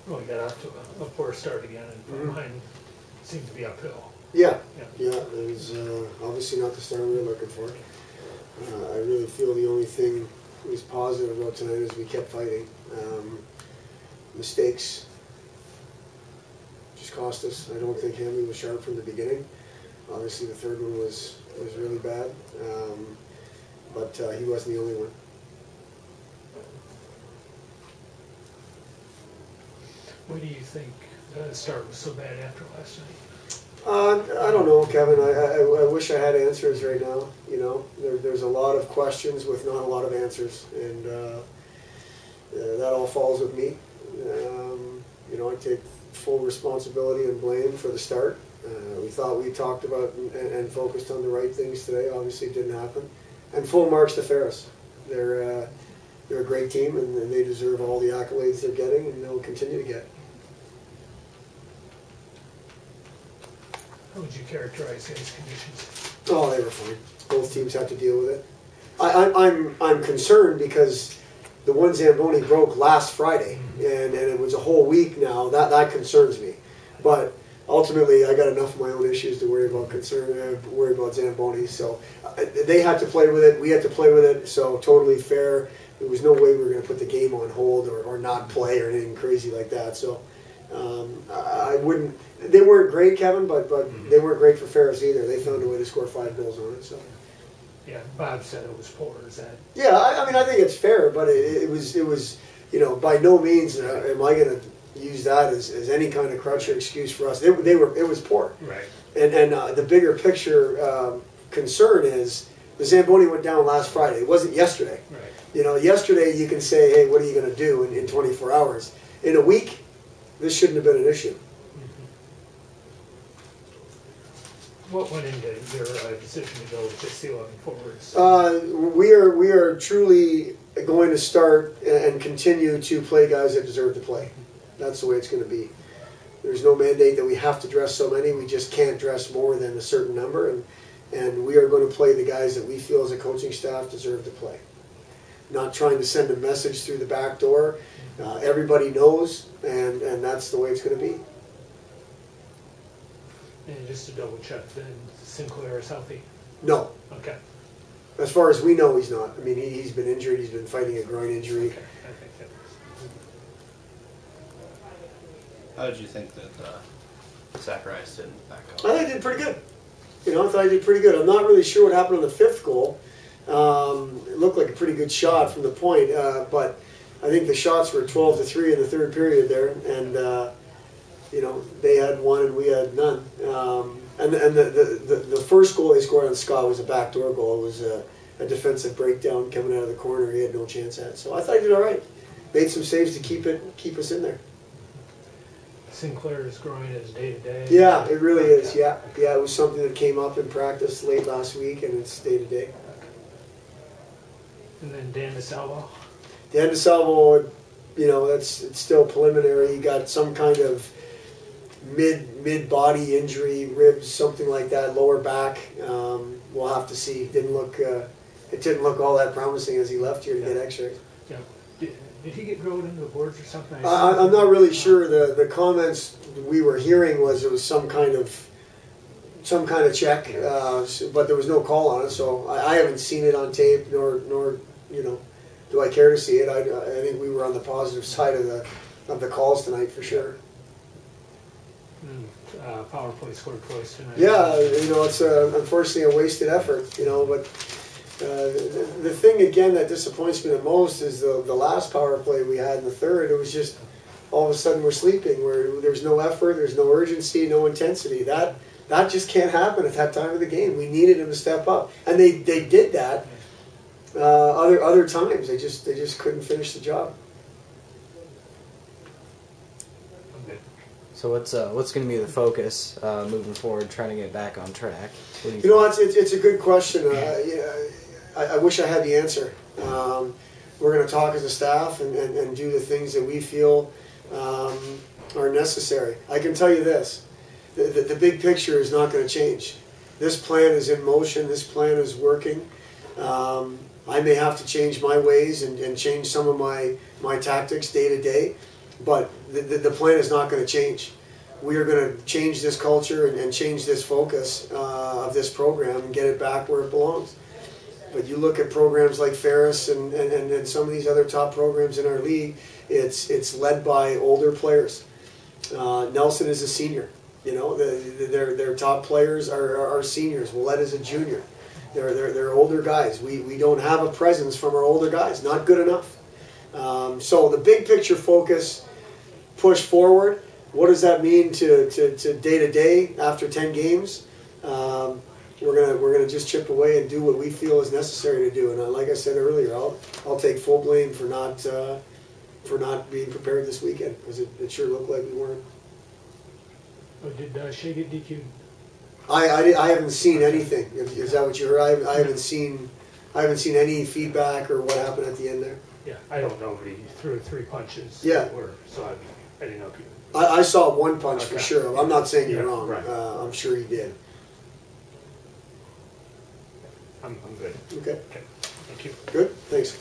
Well, we got off to a poor start again, and mine seemed to be uphill. Yeah, it was obviously not the start we were looking for. I really feel the only thing that was positive about tonight is we kept fighting. Mistakes just cost us. I don't think Hamley was sharp from the beginning. Obviously the third one was really bad, but he wasn't the only one. Why do you think the start was so bad after last night? I don't know, Kevin. I wish I had answers right now. You know, there's a lot of questions with not a lot of answers, and that all falls with me. You know, I take full responsibility and blame for the start. We thought we talked about and focused on the right things today. Obviously, it didn't happen. And full marks to Ferris. They're a great team, and they deserve all the accolades they're getting, and they'll continue to get. How would you characterize the ice conditions? Oh, they were fine. Both teams have to deal with it. I'm concerned because the one Zamboni broke last Friday, and it was a whole week now. That concerns me. But ultimately, I got enough of my own issues to worry about worry about Zamboni. So they had to play with it. We had to play with it. So totally fair. There was no way we were going to put the game on hold or not play or anything crazy like that. So I wouldn't. They weren't great, Kevin, but they weren't great for Ferris either. They found a way to score 5 goals on it. So. Yeah, Bob said it was poor. Is that? Yeah, I mean, I think it's fair, but it was, you know, by no means am I going to use that as any kind of crutch or excuse for us. It was poor. Right. And the bigger picture concern is the Zamboni went down last Friday. It wasn't yesterday. Right. You know, yesterday you can say, hey, what are you going to do in 24 hours? In a week, this shouldn't have been an issue. What went into your decision to go with just the 11 forwards? We are truly going to start and continue to play guys that deserve to play. That's the way it's going to be. There's no mandate that we have to dress so many. We just can't dress more than a certain number, and we are going to play the guys that we feel as a coaching staff deserve to play. Not trying to send a message through the back door. Everybody knows, and that's the way it's going to be. And just to double check, then Sinclair is healthy? No. Okay. As far as we know, he's not. I mean, he's been injured. He's been fighting a groin injury. Okay. Okay. How did you think that Zacharias didn't back up? I think he did pretty good. You know, I thought he did pretty good. I'm not really sure what happened on the 5th goal. It looked like a pretty good shot from the point, but I think the shots were 12-3 in the 3rd period there, and you know, they had one and we had none. And the first goal they scored on Scott was a backdoor goal. It was a defensive breakdown coming out of the corner. He had no chance at. So I thought he did all right. Made some saves to keep us in there. Sinclair's groin is day to day. Yeah, it really is. Yeah, it was something that came up in practice late last week, and it's day to day. And then Dan DeSalvo. Dan DeSalvo, you know, it's still preliminary. He got some kind of mid body injury, ribs, something like that, lower back. We'll have to see. It didn't look all that promising as he left here to get X-rays. Yeah. Did he get drilled into the boards or something? I'm not really sure. The comments we were hearing was it was some kind of check, but there was no call on it. So I haven't seen it on tape, nor you know, do I care to see it. I think we were on the positive side of the calls tonight for sure. Power play scored twice tonight. Yeah, you know, it's unfortunately a wasted effort, you know, but the thing again that disappoints me the most is the last power play we had in the 3rd. It was just all of a sudden we're sleeping, where there's no effort, there's no urgency, no intensity. That just can't happen at that time of the game. We needed him to step up, and they did that. Other times they just couldn't finish the job. So what's going to be the focus moving forward, trying to get back on track? You know, it's a good question. I wish I had the answer. We're going to talk as a staff and do the things that we feel are necessary. I can tell you this: the big picture is not going to change. This plan is in motion. This plan is working. I may have to change my ways and change some of my tactics day to day. But the plan is not going to change. We are going to change this culture and change this focus of this program and get it back where it belongs. But you look at programs like Ferris and some of these other top programs in our league, it's led by older players. Nelson is a senior. You know, their top players are seniors. Willette is a junior. They're older guys. We don't have a presence from our older guys. Not good enough. So the big picture focus, push forward. What does that mean to day to day after 10 games? We're gonna just chip away and do what we feel is necessary to do. And like I said earlier, I'll take full blame for not being prepared this weekend, because it sure looked like we weren't. Oh, did Shea get DQ'd? I haven't seen anything. Is that what you heard? I haven't seen any feedback or what happened at the end there. Yeah, I don't know, but he threw 3 punches. Yeah. So I didn't know if you. I saw 1 punch for Okay. sure. I'm not saying you're Yeah, wrong. right. I'm sure he did. I'm good. Okay. Okay. Thank you. Good. Thanks.